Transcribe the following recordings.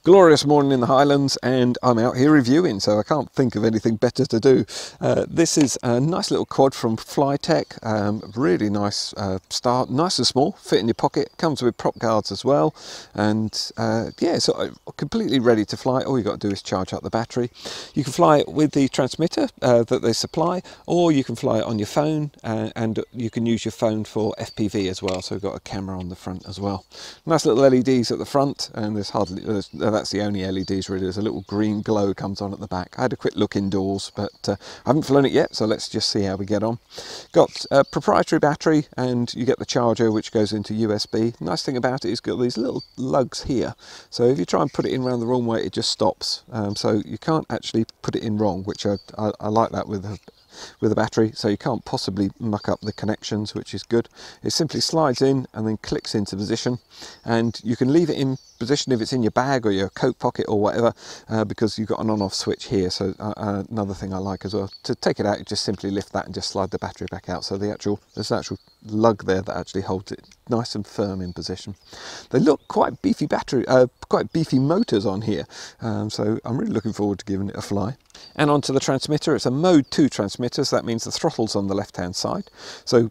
Glorious morning in the Highlands, and I'm out here reviewing, so I can't think of anything better to do. This is a nice little quad from Flytec, really nice start, nice and small, fit in your pocket, comes with prop guards as well, and yeah, so completely ready to fly. All you got to do is charge up the battery. You can fly it with the transmitter that they supply, or you can fly it on your phone, and you can use your phone for FPV as well, so we've got a camera on the front as well. Nice little LEDs at the front, and that's the only LEDs really. There's a little green glow comes on at the back. I had a quick look indoors, but I haven't flown it yet, so let's just see how we get on. Got a proprietary battery, and you get the charger which goes into USB. Nice thing about it is got these little lugs here, so if you try and put it in around the wrong way, it just stops. So you can't actually put it in wrong, which I like that with the battery, so you can't possibly muck up the connections, which is good. It simply slides in and then clicks into position, and you can leave it in position if it's in your bag or your coat pocket or whatever, because you've got an on-off switch here. So another thing I like as well, to take it out, you just simply lift that and just slide the battery back out, so there's an actual lug there that actually holds it nice and firm in position. They look quite beefy quite beefy motors on here, so I'm really looking forward to giving it a fly. And onto the transmitter. It's a mode 2 transmitter, so that means the throttle's on the left hand side. So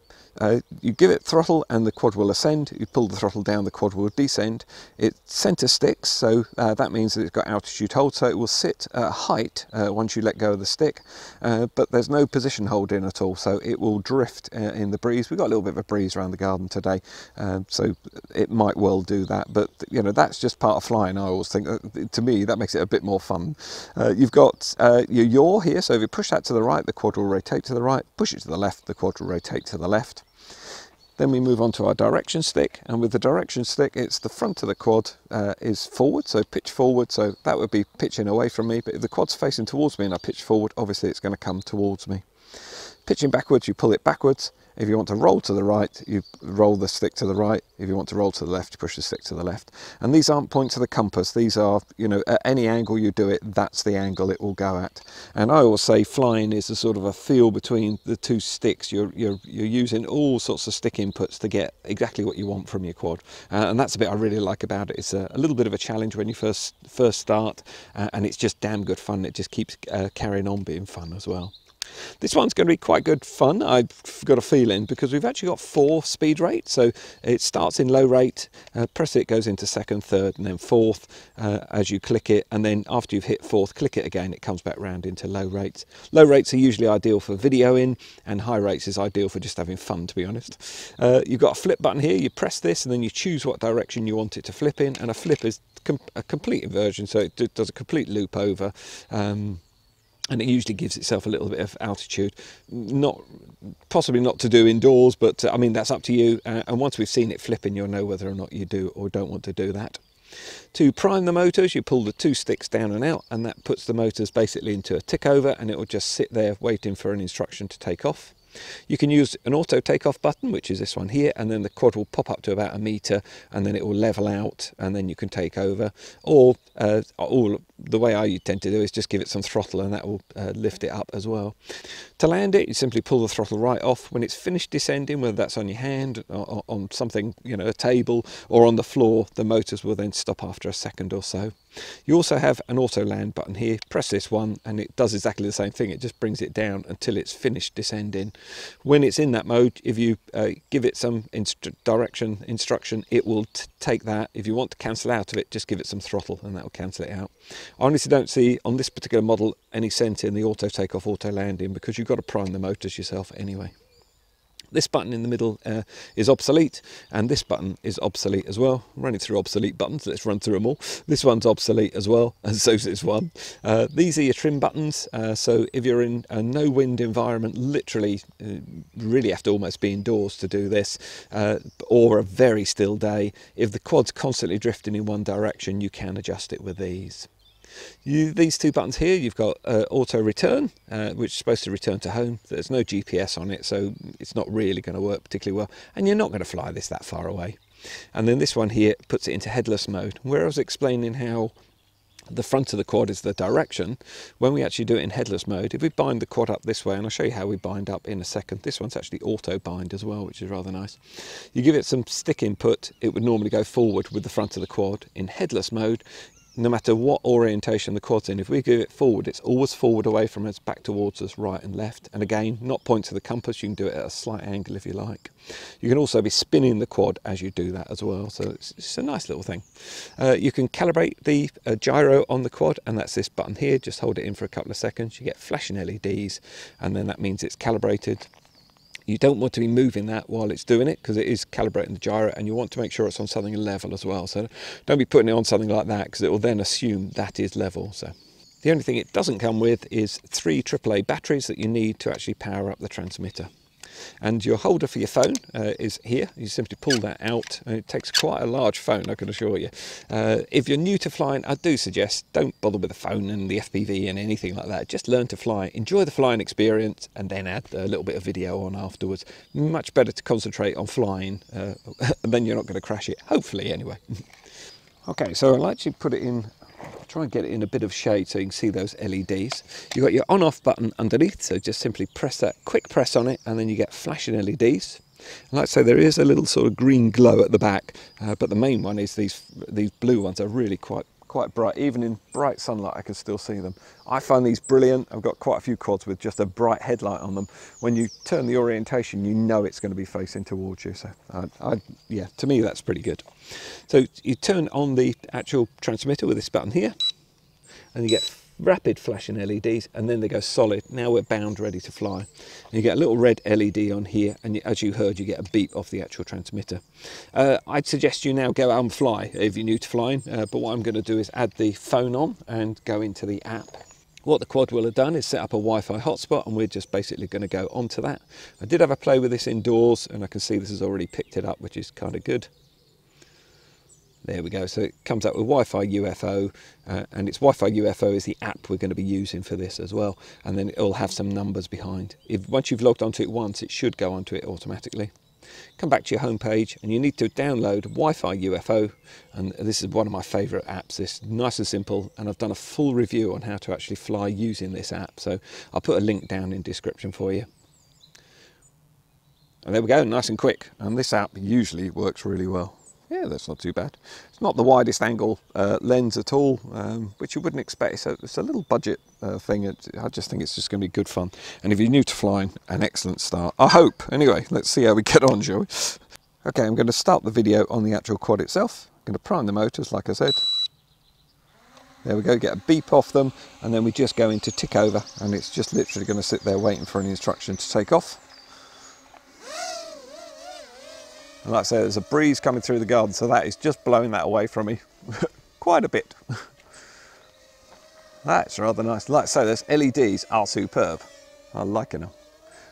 you give it throttle and the quad will ascend. You pull the throttle down, the quad will descend. It center sticks, so that means that it's got altitude hold, so it will sit at height once you let go of the stick, but there's no position hold in at all, so it will drift in the breeze. We've got a little bit of a breeze around the garden today, so it might well do that, but you know, that's just part of flying. I always think, to me, that makes it a bit more fun. You've got your yaw here, so if you push that to the right, the quad will rotate to the right. Push it to the left, the quad will rotate to the left. Then we move on to our direction stick, and with the direction stick, it's the front of the quad is forward, so pitch forward, so that would be pitching away from me, but if the quad's facing towards me and I pitch forward, obviously it's going to come towards me. Pitching backwards, you pull it backwards. If you want to roll to the right, you roll the stick to the right. If you want to roll to the left, you push the stick to the left. And these aren't points of the compass. These are, you know, at any angle you do it, that's the angle it will go at. And I always say flying is a sort of a feel between the two sticks. You're using all sorts of stick inputs to get exactly what you want from your quad. And that's a bit I really like about it. It's a little bit of a challenge when you first start, and it's just damn good fun. It just keeps carrying on being fun as well. This one's going to be quite good fun, I've got a feeling, because we've actually got 4 speed rates. So it starts in low rate, press it, goes into second, third, and then fourth as you click it, and then after you've hit fourth, click it again, it comes back round into low rates. Low rates are usually ideal for videoing, and high rates is ideal for just having fun, to be honest. You've got a flip button here, you press this and then you choose what direction you want it to flip in, and a flip is a complete inversion, so it does a complete loop over. And it usually gives itself a little bit of altitude, possibly not to do indoors, but I mean, that's up to you. And once we've seen it flipping, you'll know whether or not you do or don't want to do that. To prime the motors, you pull the 2 sticks down and out, and that puts the motors basically into a tick over, and it will just sit there waiting for an instruction to take off. You can use an auto takeoff button, which is this one here, and then the quad will pop up to about 1 metre, and then it will level out, and then you can take over. Or the way I tend to do is just give it some throttle, and that will lift it up as well. To land it, you simply pull the throttle right off. When it's finished descending, whether that's on your hand, or on something, you know, a table, or on the floor, the motors will then stop after a second or so. You also have an auto land button here. Press this one and it does exactly the same thing. It just brings it down until it's finished descending. When it's in that mode, if you give it some instruction, it will take that. If you want to cancel out of it, just give it some throttle and that will cancel it out. I honestly don't see on this particular model any sense in the auto takeoff, auto landing, because you've got to prime the motors yourself anyway. This button in the middle is obsolete, and this button is obsolete as well. I'm running through obsolete buttons, let's run through them all. This one's obsolete as well, and so is this one. These are your trim buttons, so if you're in a no wind environment, literally really have to almost be indoors to do this, or a very still day. If the quad's constantly drifting in one direction, you can adjust it with these. These 2 buttons here, you've got auto return, which is supposed to return to home. There's no GPS on it, so it's not really going to work particularly well, and you're not going to fly this that far away. And then this one here puts it into headless mode. Where I was explaining how the front of the quad is the direction, when we actually do it in headless mode, if we bind the quad up this way, and I'll show you how we bind up in a second. This one's actually auto bind as well, which is rather nice. You give it some stick input, it would normally go forward with the front of the quad. In headless mode, no matter what orientation the quad's in. If we give it forward, it's always forward away from us, back towards us, right and left. And again, not point to the compass, you can do it at a slight angle if you like. You can also be spinning the quad as you do that as well, so it's a nice little thing. You can calibrate the gyro on the quad, and that's this button here. Just hold it in for a couple of seconds, you get flashing LEDs, and then that means it's calibrated. You don't want to be moving that while it's doing it, because it is calibrating the gyro, and you want to make sure it's on something level as well. So don't be putting it on something like that, because it will then assume that is level. So the only thing it doesn't come with is 3 AAA batteries that you need to actually power up the transmitter. And your holder for your phone is here. You simply pull that out, and it takes quite a large phone, I can assure you. If you're new to flying, I do suggest don't bother with the phone and the FPV and anything like that. Just learn to fly, enjoy the flying experience, and then add a little bit of video on afterwards. Much better to concentrate on flying, and then you're not going to crash it, hopefully anyway. Okay, so I'll actually put it in, try and get it in a bit of shade so you can see those LEDs. You've got your on-off button underneath, so just simply press that, quick press on it, and then you get flashing LEDs. And like I say, there is a little sort of green glow at the back, but the main one is these blue ones are really quite bright. Even in bright sunlight I can still see them. I find these brilliant. I've got quite a few quads with just a bright headlight on them. When you turn the orientation, you know it's going to be facing towards you. So yeah, to me that's pretty good. So you turn on the actual transmitter with this button here, and you get rapid flashing LEDs, and then they go solid. Now we're bound, ready to fly. And you get a little red LED on here, and as you heard, you get a beep off the actual transmitter. I'd suggest you now go out and fly if you're new to flying, but what I'm going to do is add the phone on and go into the app. What the quad will have done is set up a Wi-Fi hotspot, and we're just basically going to go onto that. I did have a play with this indoors, and I can see this has already picked it up, which is kind of good. There we go, so it comes up with WiFiUFO, and it's WiFiUFO is the app we're going to be using for this as well, and then it'll have some numbers behind. Once you've logged onto it once, it should go onto it automatically. Come back to your home page, and you need to download WiFiUFO, and this is one of my favourite apps. It's nice and simple, and I've done a full review on how to actually fly using this app, so I'll put a link down in the description for you. And there we go, nice and quick, and this app usually works really well. Yeah, that's not too bad. It's not the widest angle lens at all, which you wouldn't expect. It's a little budget thing. I just think it's just going to be good fun. And if you're new to flying, an excellent start. I hope. Anyway, let's see how we get on, shall we? Okay, I'm going to start the video on the actual quad itself. I'm going to prime the motors, like I said. There we go, get a beep off them, and then we just go into tick over, and it's just literally going to sit there waiting for an instruction to take off. And like I say, there's a breeze coming through the garden, so that is just blowing that away from me quite a bit. That's rather nice. Like I say, those LEDs are superb. I like them.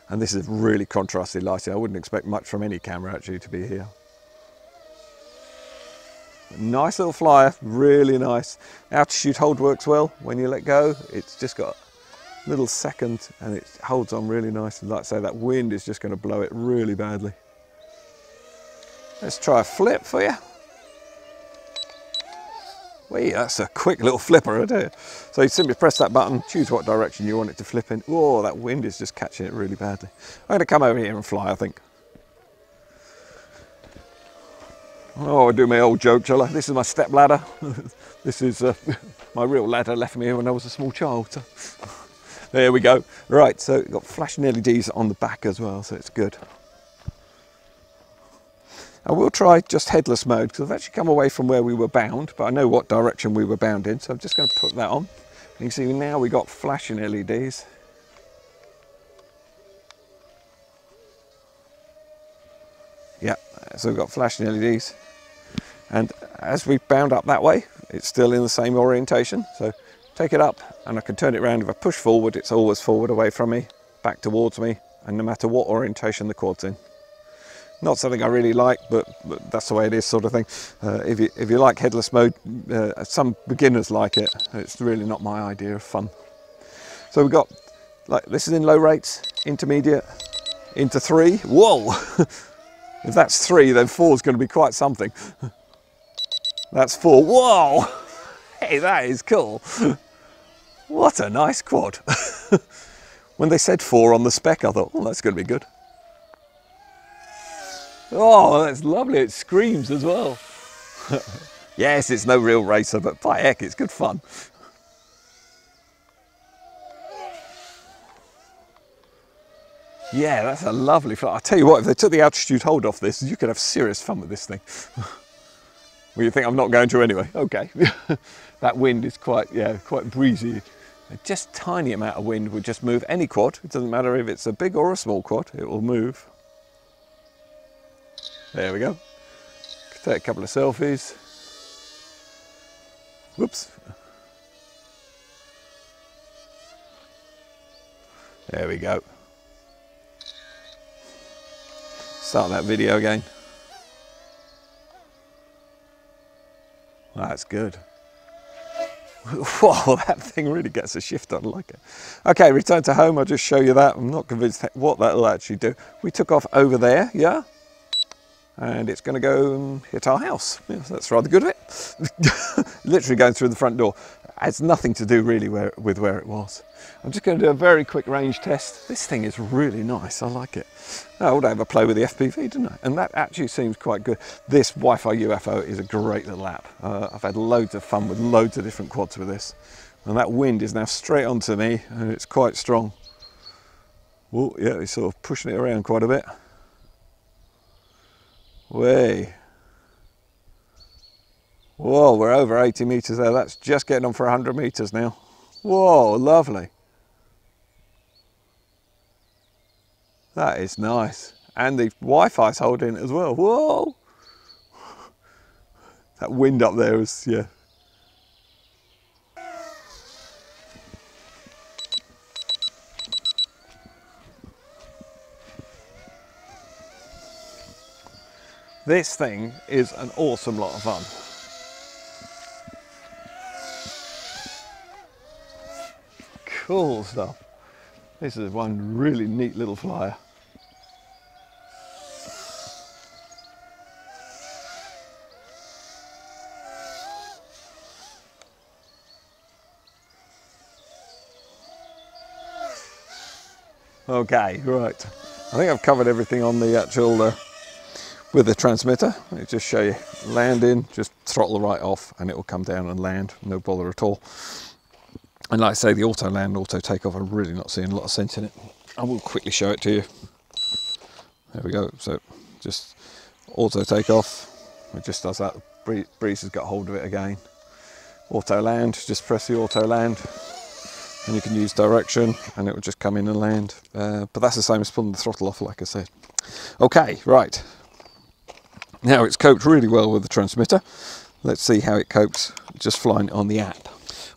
And this is really contrasty lighting. I wouldn't expect much from any camera actually to be here. Nice little flyer, really nice. Altitude hold works well. When you let go, it's just got a little second and it holds on really nicely. Like I say, that wind is just going to blow it really badly. Let's try a flip for you. Wee, that's a quick little flipper, I tell you. So you simply press that button, choose what direction you want it to flip in. Oh, that wind is just catching it really badly. I'm going to come over here and fly, I think. Oh, I'll do my old joke, shall I? This is my step ladder. This is my real ladder left me here when I was a small child. So. There we go. Right, so we've got flashing LEDs on the back as well, so it's good. I will try just headless mode because I've actually come away from where we were bound, but I know what direction we were bound in, so I'm just going to put that on. You can see now we've got flashing LEDs. Yeah, so we've got flashing LEDs. And as we bound up that way, it's still in the same orientation. So take it up and I can turn it around. If I push forward, it's always forward away from me, back towards me, and no matter what orientation the quad's in. Not something I really like, but that's the way it is, sort of thing. If you like headless mode, some beginners like it. It's really not my idea of fun. So we've got, like, this is in low rates, intermediate, into 3. Whoa! If that's 3, then 4 is going to be quite something. That's 4. Whoa! Hey, that is cool. What a nice quad. When they said 4 on the spec, I thought, oh, that's going to be good. Oh, that's lovely. It screams as well. Yes, it's no real racer, but by heck, it's good fun. Yeah, that's a lovely flight. I'll tell you what, if they took the altitude hold off this, you could have serious fun with this thing. Well, you think I'm not going to anyway? Okay. That wind is quite breezy. Just tiny amount of wind would just move any quad. It doesn't matter if it's a big or a small quad, it will move. There we go. Take a couple of selfies. Whoops. There we go. Start that video again. That's good. Whoa, that thing really gets a shift on, I like it. Okay, return to home, I'll just show you that. I'm not convinced what that'll actually do. We took off over there, yeah? And it's going to go and hit our house. Yeah, that's rather good of it. Literally going through the front door. Has nothing to do really with where it was. I'm just going to do a very quick range test. This thing is really nice, I like it. I would have a play with the FPV, didn't I? And that actually seems quite good. This WiFiUFO is a great little app. I've had loads of fun with loads of different quads with this. And that wind is now straight onto me and it's quite strong. Oh, yeah, it's sort of pushing it around quite a bit. Way. Whoa, we're over 80 meters there. That's just getting on for 100 meters now. Whoa, lovely. That is nice. And the Wi-Fi's holding it as well. Whoa. That wind up there was, yeah. This thing is an awesome lot of fun. Cool stuff. This is one really neat little flyer. Okay, right. I think I've covered everything on the actual with the transmitter. Let me just show you. Landing, just throttle right off and it will come down and land, no bother at all. And like I say, the auto land, auto takeoff, I'm really not seeing a lot of sense in it. I will quickly show it to you. There we go. So just auto takeoff. It just does that. Breeze has got hold of it again. Auto land, just press the auto land. And you can use direction and it will just come in and land. But that's the same as pulling the throttle off, like I said. Okay, right. Now it's coped really well with the transmitter. Let's see how it copes just flying on the app.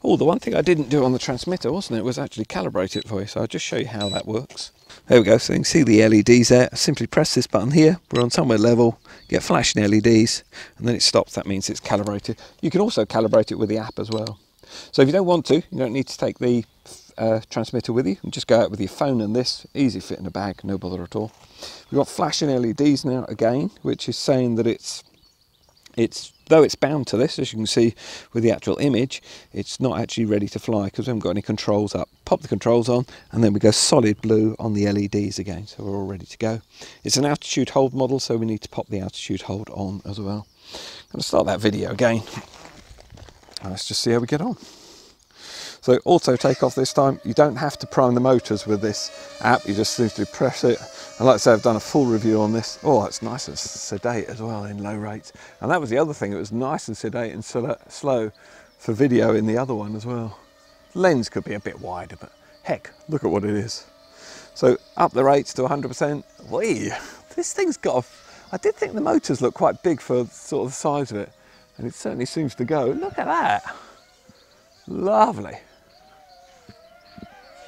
Oh, the one thing I didn't do on the transmitter, wasn't it, was actually calibrate it for you. So I'll just show you how that works. There we go, so you can see the LEDs there. I simply press this button here, we're on somewhere level, get flashing LEDs, and then it stops. That means it's calibrated. You can also calibrate it with the app as well. So if you don't want to, you don't need to take the transmitter with you. You just go out with your phone and this, easy fit in a bag, no bother at all. We've got flashing LEDs now again, which is saying that though it's bound to this, as you can see with the actual image, it's not actually ready to fly because we haven't got any controls up. Pop the controls on and then we go solid blue on the LEDs again, so we're all ready to go. It's an altitude hold model, so we need to pop the altitude hold on as well. I'm going to start that video again. Let's just see how we get on. So auto takeoff this time. You don't have to prime the motors with this app, you just simply press it. And like I say, I've done a full review on this. Oh, it's nice and sedate as well in low rates. And that was the other thing, it was nice and sedate and slow for video in the other one as well. Lens could be a bit wider, but heck, look at what it is. So up the rates to 100%. Whee! This thing's got I did think the motors looked quite big for sort of the size of it. And it certainly seems to go. Look at that. Lovely.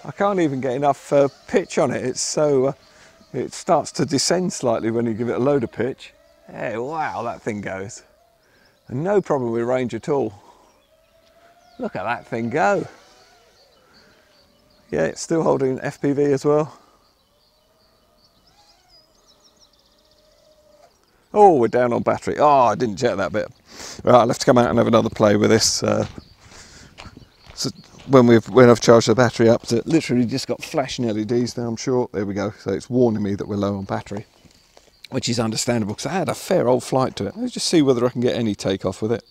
I can't even get enough pitch on it. It's so, it starts to descend slightly when you give it a load of pitch. Hey, wow, that thing goes. And no problem with range at all. Look at that thing go. Yeah, it's still holding FPV as well. Oh, we're down on battery. Oh, I didn't check that bit. Right, I'll have to come out and have another play with this. So when I've charged the battery up, so it literally just got flashing LEDs now, I'm sure. There we go. So it's warning me that we're low on battery, which is understandable because I had a fair old flight to it. Let's just see whether I can get any takeoff with it.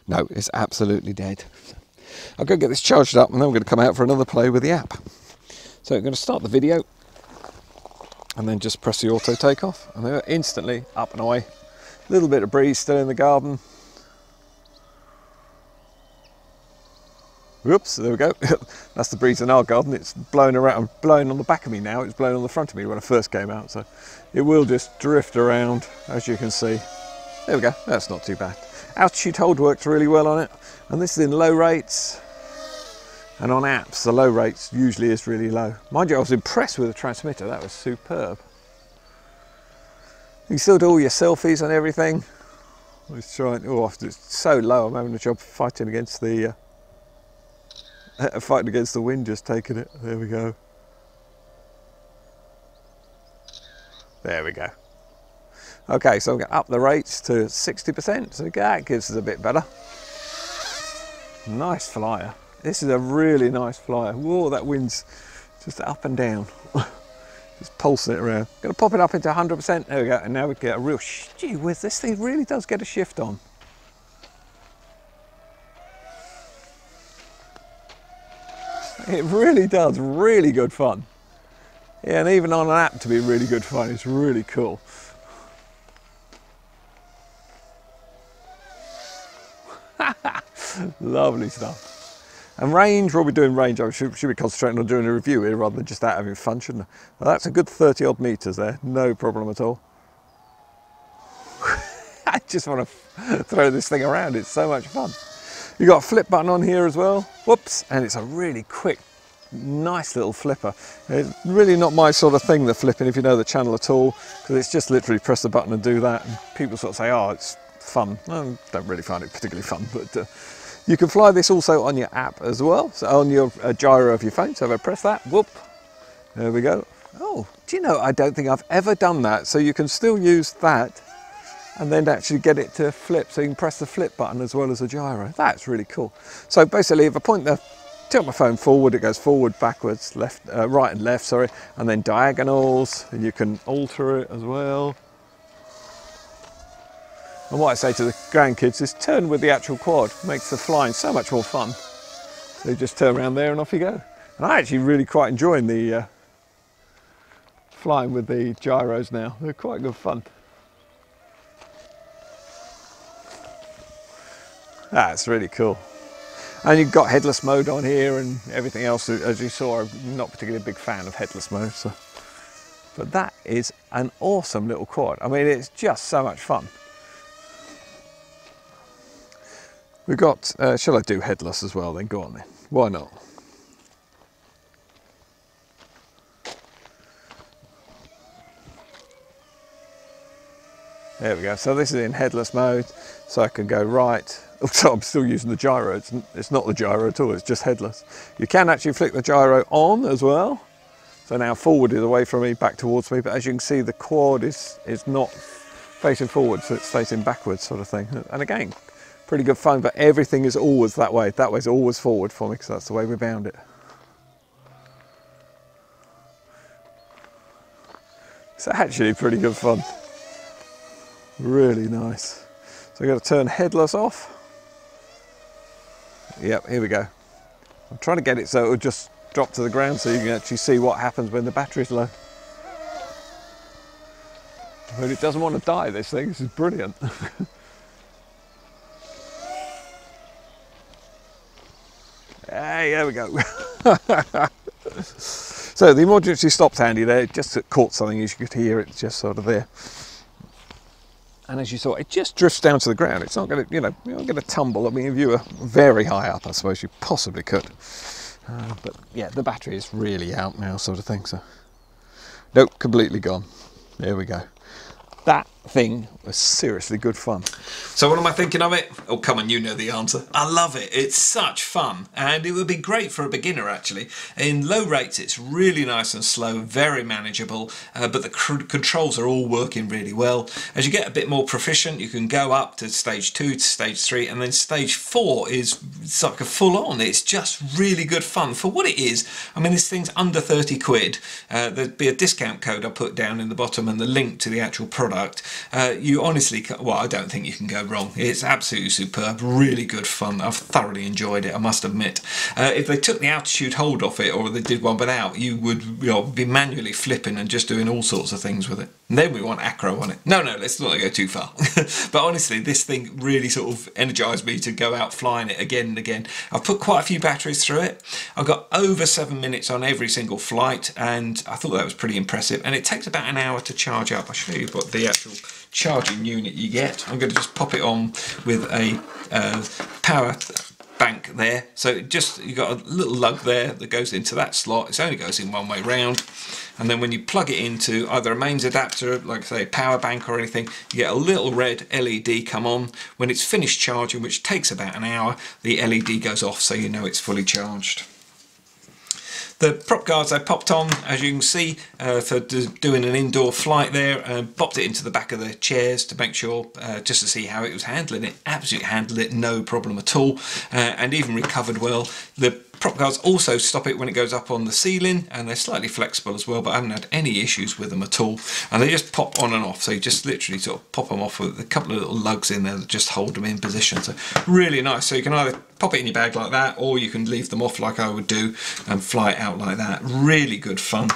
No, it's absolutely dead. I'll go get this charged up and then we're going to come out for another play with the app. So I'm going to start the video and then just press the auto takeoff and they're instantly up and away. A little bit of breeze still in the garden. Whoops, there we go. That's the breeze in our garden. It's blowing around, blowing on the back of me now. It's blowing on the front of me when I first came out. So it will just drift around, as you can see. There we go, that's not too bad. Altitude hold works really well on it. And this is in low rates. And on apps, the low rates usually is really low. Mind you, I was impressed with the transmitter. That was superb. You can still do all your selfies and everything. It's trying, oh, it's so low. I'm having a job fighting against the wind, just taking it. There we go. There we go. Okay, so I'm going to up the rates to 60%, so that gives us a bit better. Nice flyer. This is a really nice flyer. Whoa, that wind's just up and down. Just pulsing it around. Going to pop it up into 100%. There we go, and now we get a real, gee whiz, this thing really does get a shift on. It really does, really good fun. Yeah, and even on an app to be really good fun, it's really cool. Lovely stuff. And range, we'll be doing range. I should be concentrating on doing a review here rather than just out having fun, shouldn't I? Well, that's a good 30 odd meters there, no problem at all. I just want to throw this thing around, it's so much fun. You've got a flip button on here as well. Whoops, and it's a really quick, nice little flipper. It's really not my sort of thing, the flipping, if you know the channel at all, because it's just literally press the button and do that. And people sort of say, oh, it's fun. I don't really find it particularly fun, but you can fly this also on your app as well, so on your gyro of your phone. So if I press that, whoop, there we go. Oh, do you know, I don't think I've ever done that. So you can still use that and then actually get it to flip. So you can press the flip button as well as the gyro. That's really cool. So basically, if I tilt my phone forward, it goes forward, backwards, left, right and left, sorry, and then diagonals, and you can alter it as well. And what I say to the grandkids is turn with the actual quad, makes the flying so much more fun. So you just turn around there and off you go. And I actually really quite enjoying the flying with the gyros now. They're quite good fun. That's really cool. And you've got headless mode on here and everything else. As you saw, I'm not particularly a big fan of headless mode. So. But that is an awesome little quad. I mean, it's just so much fun. We've got, shall I do headless as well then? Go on then, why not? There we go, so this is in headless mode, so I can go right. So I'm still using the gyro, it's not the gyro at all, it's just headless. You can actually flick the gyro on as well. So now forward is away from me, back towards me, but as you can see the quad is not facing forward, so it's facing backwards sort of thing. And again, pretty good fun, but everything is always that way. That way's always forward for me because that's the way we bound it. It's actually pretty good fun. Really nice. So I'm going to turn headless off. Yep, here we go. I'm trying to get it so it'll just drop to the ground so you can actually see what happens when the battery's low. But it doesn't want to die, this thing. This is brilliant. Hey, there we go. So the emergency stop's handy there. It just caught something, as you could hear it just sort of there. And as you saw, it just drifts down to the ground. It's not going to, you know, you're not going to tumble. I mean, if you were very high up, I suppose you possibly could. But yeah, the battery is really out now, sort of thing. So, nope, completely gone. There we go. That thing was seriously good fun. So what am I thinking of it? Oh, come on, you know the answer. I love it. It's such fun. And it would be great for a beginner, actually. In low rates, it's really nice and slow, very manageable, but the controls are all working really well. As you get a bit more proficient, you can go up to stage 2 to stage 3, and then stage 4 is it's like a full-on. It's just really good fun. For what it is, I mean, this thing's under 30 quid. There'd be a discount code I'll put down in the bottom and the link to the actual product. You honestly, well, I don't think you can go wrong. It's absolutely superb, really good fun. I've thoroughly enjoyed it, I must admit. If they took the altitude hold off it, or they did one without, you would be manually flipping and just doing all sorts of things with it. And then we want acro on it. No, let's not go too far. But honestly, this thing really sort of energised me to go out flying it again and again. I've put quite a few batteries through it. I've got over 7 minutes on every single flight, and I thought that was pretty impressive. And it takes about an hour to charge up. I'll show you what the actual charging unit you get. I'm going to just pop it on with a power bank there. So you've got a little lug there that goes into that slot. It only goes in one way round, and then when you plug it into either a mains adapter, like say a power bank or anything, you get a little red LED come on. When it's finished charging, which takes about an hour, the LED goes off, so you know it's fully charged. The prop guards I popped on, as you can see, for doing an indoor flight there, popped it into the back of the chairs to make sure, just to see how it was handling it. Absolutely handled it, no problem at all, and even recovered well. The prop guards also stop it when it goes up on the ceiling, and they're slightly flexible as well, but I haven't had any issues with them at all. And they just pop on and off, so you just literally sort of pop them off with a couple of little lugs in there that just hold them in position. So really nice. So you can either pop it in your bag like that, or you can leave them off like I would do and fly it out like that. Really good fun.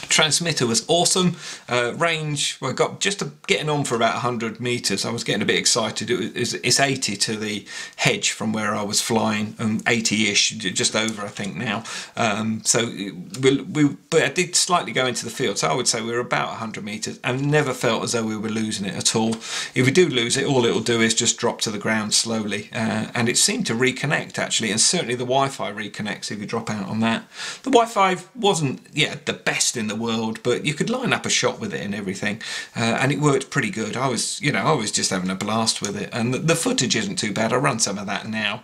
Transmitter was awesome. Range, well, got just getting on for about 100 meters. I was getting a bit excited. It's 80 to the hedge from where I was flying, 80-ish, just over I think now. But I did slightly go into the field, so I would say we were about 100 meters, and never felt as though we were losing it at all. If we do lose it, all it'll do is just drop to the ground slowly, and it seemed to reconnect actually, and certainly the Wi-Fi reconnects if you drop out on that. The Wi-Fi wasn't the best in the world, but you could line up a shot with it and everything, and it worked pretty good. I was just having a blast with it, and the footage isn't too bad. I'll run some of that now,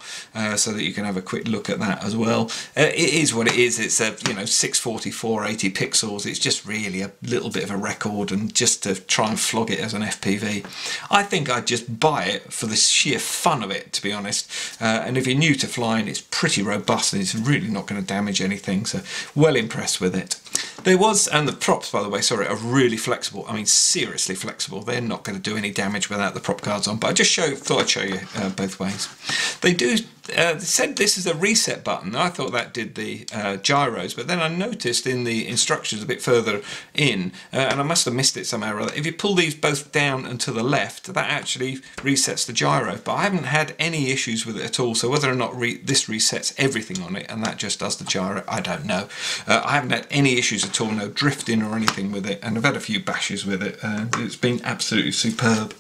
so that you can have a quick look at that as well. It is what it is. It's a 644 80 pixels. It's just really a little bit of a record, and just to try and flog it as an FPV. I think I'd just buy it for the sheer fun of it, to be honest. And if you're new to flying, it's pretty robust and it's really not going to damage anything. So well impressed with it. There was, and the props, by the way, sorry, are really flexible. I mean, seriously flexible. They're not going to do any damage without the prop guards on, but I just thought I'd show you both ways. They said this is a reset button. I thought that did the gyros, but then I noticed in the instructions a bit further in, and I must have missed it somehow or other, if you pull these both down and to the left, that actually resets the gyro. But I haven't had any issues with it at all, so whether or not this resets everything on it and that just does the gyro, I don't know. I haven't had any issues at all, no drifting or anything with it, and I've had a few bashes with it, and it's been absolutely superb.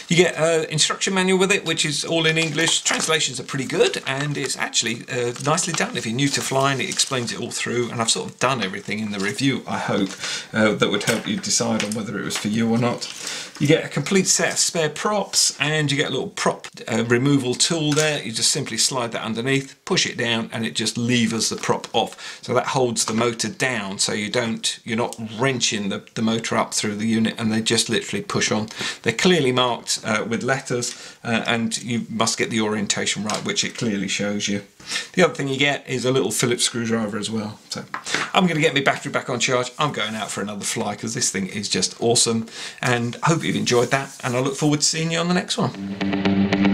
You get an instruction manual with it, which is all in English. Translations are pretty good, and it's actually nicely done. If you're new to flying, it explains it all through, and I've sort of done everything in the review, I hope, that would help you decide on whether it was for you or not. You get a complete set of spare props, and you get a little prop removal tool there. You just simply slide that underneath, push it down, and it just levers the prop off. So that holds the motor down, so you're not wrenching the motor up through the unit, and they just literally push on. They're clearly marked with letters, and you must get the orientation right, which it clearly shows you. The other thing you get is a little Phillips screwdriver as well. So I'm going to get my battery back on charge. I'm going out for another fly because this thing is just awesome, and I hope you've enjoyed that, and I look forward to seeing you on the next one.